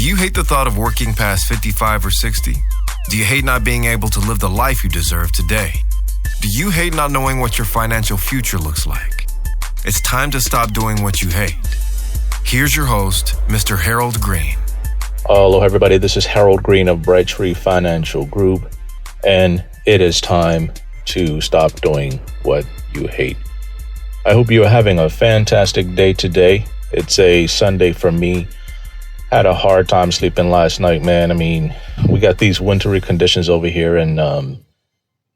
you hate the thought of working past 55 or 60? Do you hate not being able to live the life you deserve today? Do you hate not knowing what your financial future looks like? It's time to stop doing what you hate. Here's your host, Mr. Harold Green. Hello, everybody. This is Harold Green of Bright Tree Financial Group, and it is time to stop doing what you hate. I hope you are having a fantastic day today. It's a Sunday for me. Had a hard time sleeping last night, man. I mean, we got these wintry conditions over here, and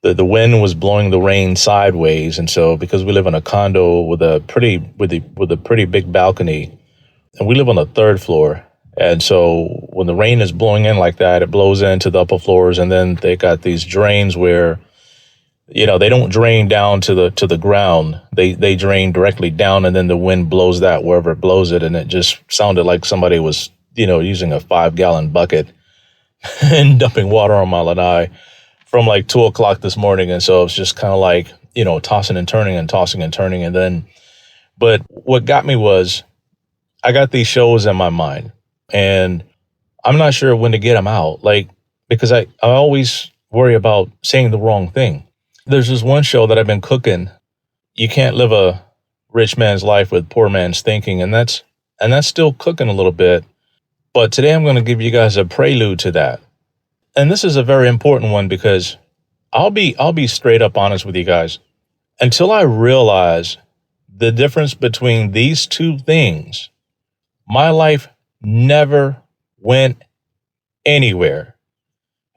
the wind was blowing the rain sideways. And so, because we live in a condo with a pretty big balcony, and we live on the third floor, and so when the rain is blowing in like that, it blows into the upper floors, and then they got these drains where, you know, they don't drain down to the ground. They drain directly down, and then the wind blows that wherever it blows it, and it just sounded like somebody was, you know, using a 5-gallon bucket and dumping water on my lanai from like 2:00 this morning. And so it's just kind of like, you know, tossing and turning. And then, but what got me was I got these shows in my mind, and I'm not sure when to get them out. Like, because I always worry about saying the wrong thing. There's this one show that I've been cooking. You can't live a rich man's life with poor man's thinking. And that's still cooking a little bit. But today I'm going to give you guys a prelude to that. And this is a very important one because I'll be straight up honest with you guys. Until I realize the difference between these two things, my life never went anywhere.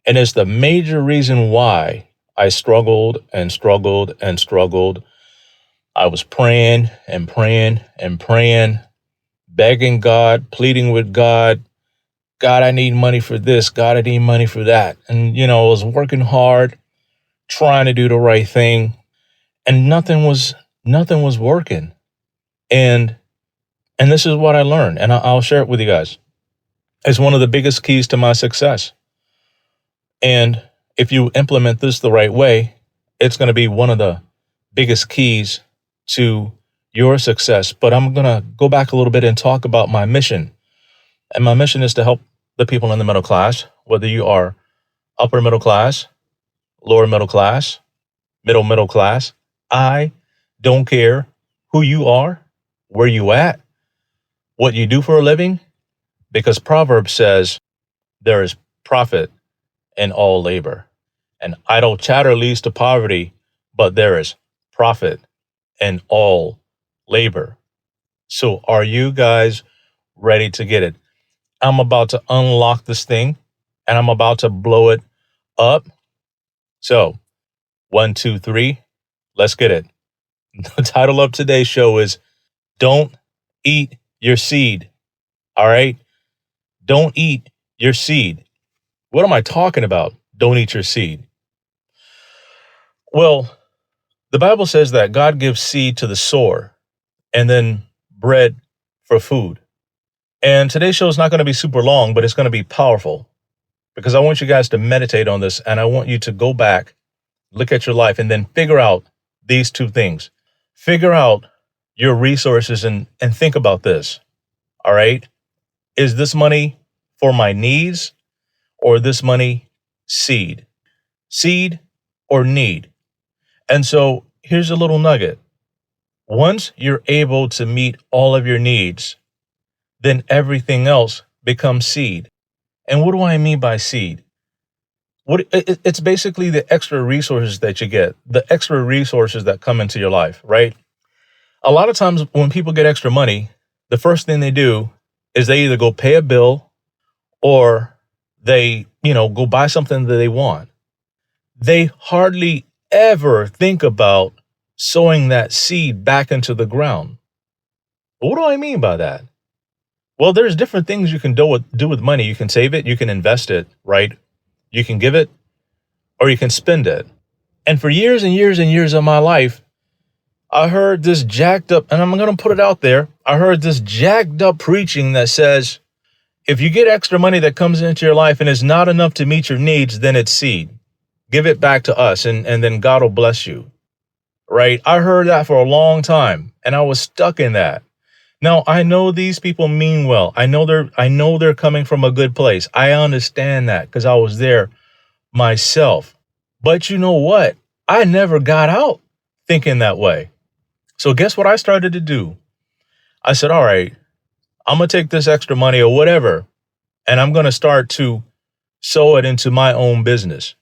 And it's the major reason why I struggled. I was praying, begging God, pleading with God, I need money for this. God, I need money for that. And, you know, I was working hard, trying to do the right thing, and nothing was working. And this is what I learned, and I'll share it with you guys. It's one of the biggest keys to my success. And if you implement this the right way, it's going to be one of the biggest keys to your success. But I'm going to go back a little bit and talk about my mission. And my mission is to help the people in the middle class, whether you are upper middle class, lower middle class, middle class. I don't care who you are, where you at, what you do for a living, because Proverbs says there is profit in all labor. And idle chatter leads to poverty, but there is profit in all labor. So are you guys ready to get it? I'm about to unlock this thing, and I'm about to blow it up. So 1, 2, 3, let's get it. The title of today's show is Don't Eat Your Seed. All right? Don't eat your seed. What am I talking about? Don't eat your seed. Well, the Bible says that God gives seed to the sower and then bread for food. And today's show is not going to be super long, but it's going to be powerful because I want you guys to meditate on this, and I want you to go back, look at your life, and then figure out these two things. Figure out your resources and think about this. All right? Is this money for my needs, or this money seed? Seed or need? And so here's a little nugget. Once you're able to meet all of your needs, then everything else becomes seed. And what do I mean by seed? It's basically the extra resources that you get, the extra resources that come into your life, right? A lot of times when people get extra money, the first thing they do is they either go pay a bill or they, go buy something that they want. They hardly ever think about sowing that seed back into the ground. What do I mean by that? Well, there's different things you can do with money. You can save it, you can invest it, right? You can give it, or you can spend it. And for years and years and years of my life, I heard this jacked up, and I'm going to put it out there. I heard this jacked up preaching that says, if you get extra money that comes into your life and is not enough to meet your needs, then it's seed. Give it back to us, and then God will bless you, right? I heard that for a long time, and I was stuck in that. Now, I know these people mean well. I know they're coming from a good place. I understand that because I was there myself. But you know what? I never got out thinking that way. So guess what I started to do? I said, all right, I'm going to take this extra money or whatever, and I'm going to start to sow it into my own business.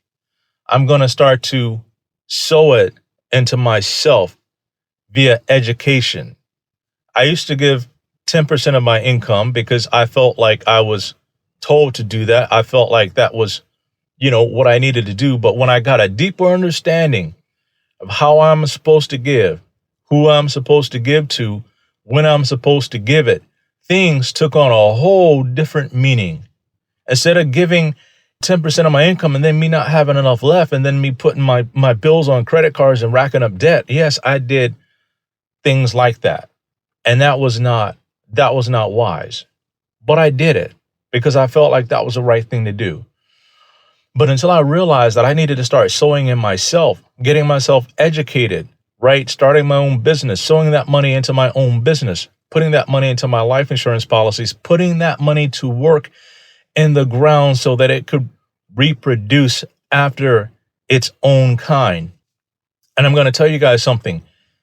I'm going to start to sow it into myself via education. I used to give 10% of my income because I felt like I was told to do that. I felt like that was, what I needed to do. But when I got a deeper understanding of how I'm supposed to give, who I'm supposed to give to, when I'm supposed to give it, things took on a whole different meaning. Instead of giving 10% of my income and then me not having enough left and then me putting my bills on credit cards and racking up debt. Yes, I did things like that. And that was not wise. But I did it because I felt like that was the right thing to do. But until I realized that I needed to start sowing in myself, getting myself educated, right? Starting my own business, sowing that money into my own business, putting that money into my life insurance policies, putting that money to work in the ground so that it could reproduce after its own kind. And I'm going to tell you guys something.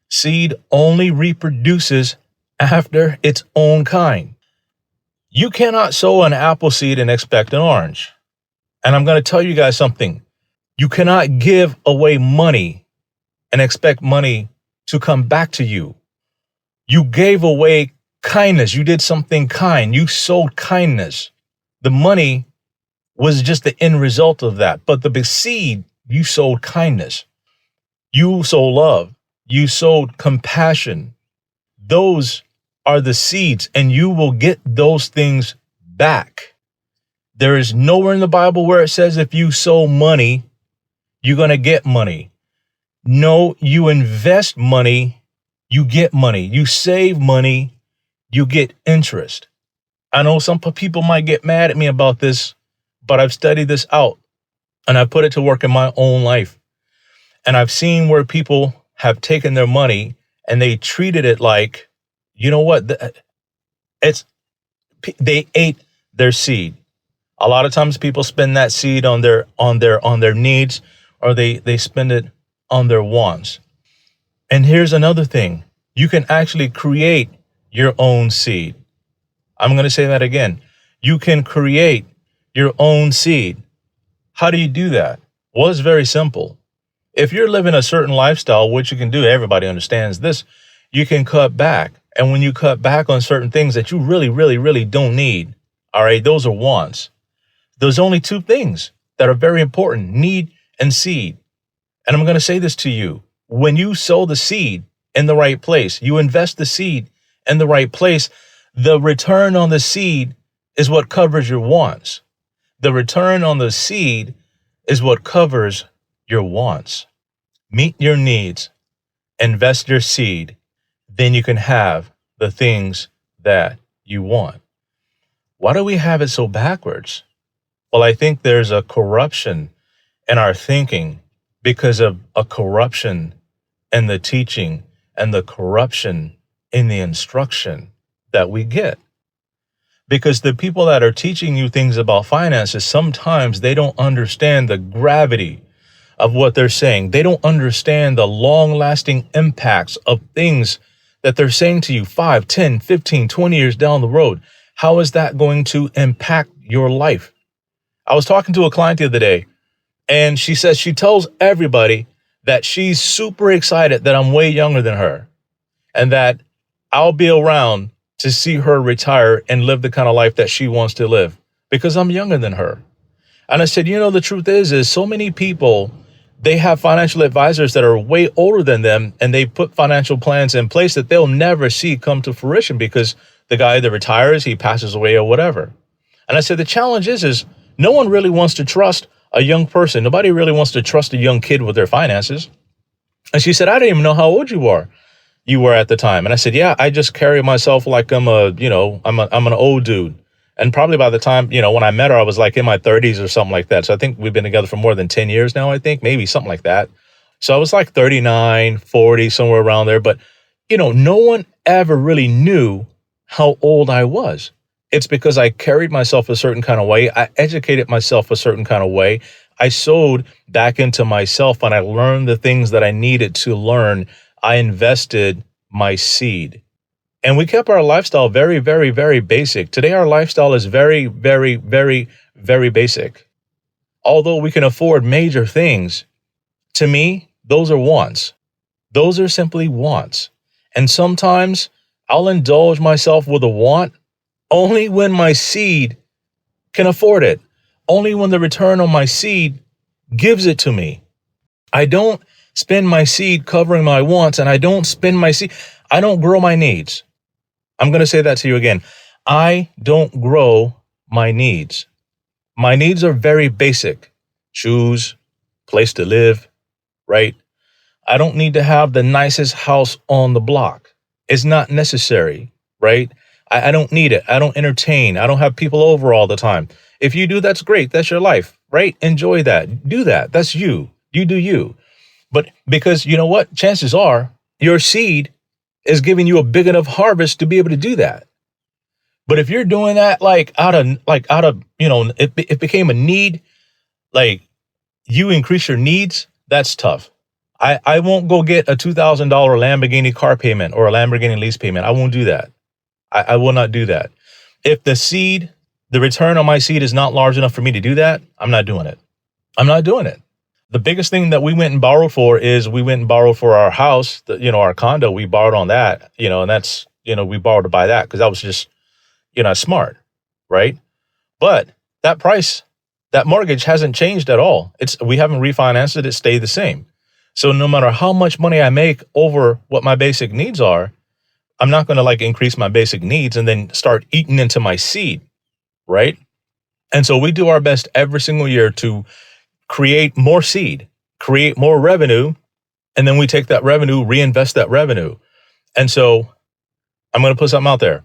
Seed only reproduces after its own kind. You cannot sow an apple seed and expect an orange. And I'm going to tell you guys something. You cannot give away money and expect money to come back to you. You gave away kindness. You did something kind. You sowed kindness. The money was just the end result of that. But the big seed, you sowed kindness. You sowed love. You sowed compassion. Those are the seeds, and you will get those things back. There is nowhere in the Bible where it says if you sow money, you're going to get money. No, you invest money, you get money. You save money, you get interest. I know some people might get mad at me about this, but I've studied this out and I put it to work in my own life. And I've seen where people have taken their money and they treated it like, you know what? They ate their seed. A lot of times people spend that seed on their needs, or they spend it on their wants. And here's another thing. You can actually create your own seed. I'm going to say that again. You can create your own seed. How do you do that? Well, it's very simple. If you're living a certain lifestyle, which you can do, everybody understands this, you can cut back. And when you cut back on certain things that you really, really, really don't need, all right, those are wants. There's only two things that are very important, need and seed. And I'm going to say this to you. When you sow the seed in the right place, you invest the seed in the right place, the return on the seed is what covers your wants. The return on the seed is what covers your wants. Meet your needs, invest your seed, then you can have the things that you want. Why do we have it so backwards? Well, I think there's a corruption in our thinking because of a corruption in the teaching and the corruption in the instruction that we get. Because the people that are teaching you things about finances, sometimes they don't understand the gravity of what they're saying. They don't understand the long-lasting impacts of things that they're saying to you 5, 10, 15, 20 years down the road. How is that going to impact your life? I was talking to a client the other day, and she says she tells everybody that she's super excited that I'm way younger than her and that I'll be around to see her retire and live the kind of life that she wants to live because I'm younger than her. And I said, the truth is so many people, they have financial advisors that are way older than them, and they put financial plans in place that they'll never see come to fruition because the guy either retires, he passes away or whatever. And I said, the challenge is no one really wants to trust a young person. Nobody really wants to trust a young kid with their finances. And she said, I didn't even know how old you were at the time. And I said, yeah, I just carry myself like I'm an old dude. And probably by the time, when I met her, I was like in my 30s or something like that. So I think we've been together for more than 10 years now, I think, maybe something like that. So I was like 39, 40, somewhere around there. But, no one ever really knew how old I was. It's because I carried myself a certain kind of way. I educated myself a certain kind of way. I sowed back into myself and I learned the things that I needed to learn. I invested my seed. And we kept our lifestyle very, very, very basic. Today, our lifestyle is very, very, very, very basic. Although we can afford major things, to me, those are wants. Those are simply wants. And sometimes I'll indulge myself with a want only when my seed can afford it. Only when the return on my seed gives it to me. I don't spend my seed covering my wants, and I don't spend my seed. I don't grow my needs. I'm going to say that to you again. I don't grow my needs. My needs are very basic. Shoes, place to live, right? I don't need to have the nicest house on the block. It's not necessary, right? I don't need it. I don't entertain. I don't have people over all the time. If you do, that's great. That's your life, right? Enjoy that. Do that. That's you. You do you. But because you know what? Chances are your seed is giving you a big enough harvest to be able to do that. But if you're doing that out of, it became a need, like you increase your needs, that's tough. I won't go get a $2,000 Lamborghini car payment or a Lamborghini lease payment. I won't do that. I will not do that. If the return on my seed is not large enough for me to do that, I'm not doing it. I'm not doing it. The biggest thing that we went and borrowed for is we went and borrowed for our house, our condo. We borrowed on that, and that's, we borrowed to buy that because that was just, smart, right? But that price, that mortgage hasn't changed at all. We haven't refinanced it. It stayed the same. So no matter how much money I make over what my basic needs are, I'm not going to increase my basic needs and then start eating into my seed, right? And so we do our best every single year to create more seed, create more revenue, and then we take that revenue, reinvest that revenue. And so I'm going to put something out there.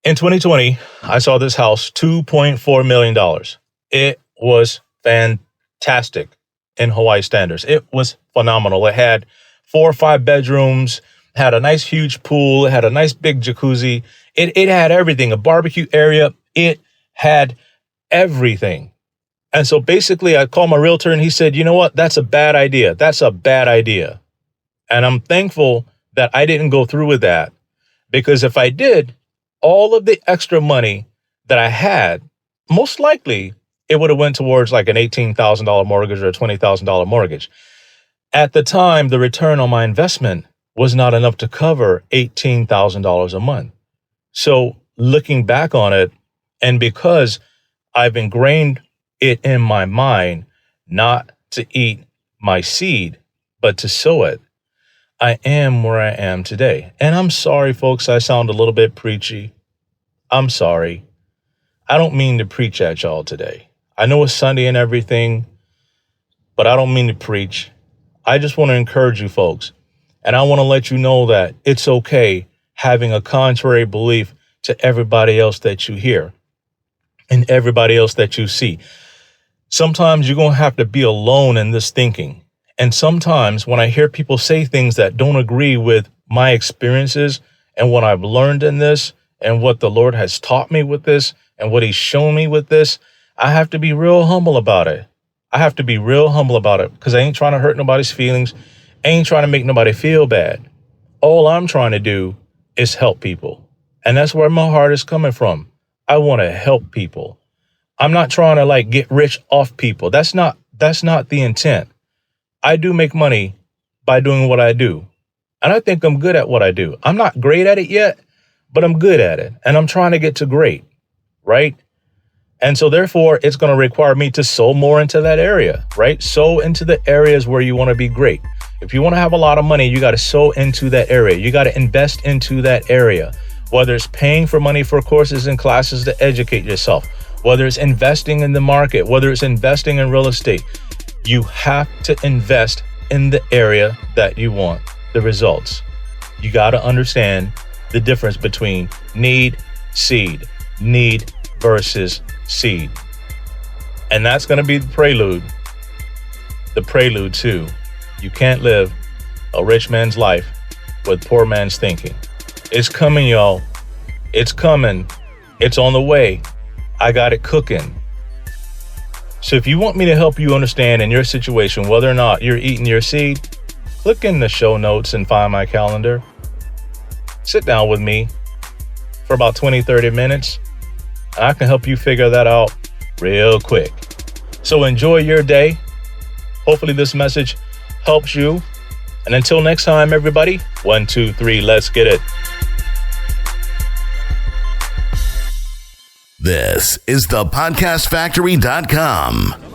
In 2020, I saw this house, $2.4 million. It was fantastic in Hawaii standards. It was phenomenal. It had 4 or 5 bedrooms, had a nice huge pool, it had a nice big jacuzzi. It had everything, a barbecue area. It had everything. And so basically I called my realtor and he said, you know what? That's a bad idea. That's a bad idea. And I'm thankful that I didn't go through with that, because if I did, all of the extra money that I had, most likely it would have went towards like an $18,000 mortgage or a $20,000 mortgage. At the time, the return on my investment was not enough to cover $18,000 a month. So looking back on it, and because I've ingrained it in my mind not to eat my seed, but to sow it, I am where I am today. And I'm sorry, folks, I sound a little bit preachy. I'm sorry. I don't mean to preach at y'all today. I know it's Sunday and everything, but I don't mean to preach. I just want to encourage you folks. And I want to let you know that it's okay having a contrary belief to everybody else that you hear and everybody else that you see. Sometimes you're going to have to be alone in this thinking. And sometimes when I hear people say things that don't agree with my experiences and what I've learned in this and what the Lord has taught me with this and what he's shown me with this, I have to be real humble about it. I have to be real humble about it because I ain't trying to hurt nobody's feelings. I ain't trying to make nobody feel bad. All I'm trying to do is help people. And that's where my heart is coming from. I want to help people. I'm not trying to get rich off people. That's not the intent. I do make money by doing what I do. And I think I'm good at what I do. I'm not great at it yet, but I'm good at it. And I'm trying to get to great, right? And so therefore, it's going to require me to sow more into that area, right? Sow into the areas where you want to be great. If you want to have a lot of money, you got to sow into that area. You got to invest into that area, whether it's paying for money for courses and classes to educate yourself, whether it's investing in the market, whether it's investing in real estate. You have to invest in the area that you want the results. You got to understand the difference between need versus seed. And that's going to be the prelude to you can't live a rich man's life with poor man's thinking. It's coming, y'all. It's coming. It's on the way. I got it cooking. So if you want me to help you understand in your situation whether or not you're eating your seed, click in the show notes and find my calendar. Sit down with me for about 20-30 minutes, and I can help you figure that out real quick. So enjoy your day. Hopefully this message helps you. And until next time, everybody, 1, 2, 3, let's get it. This is thepodcastfactory.com.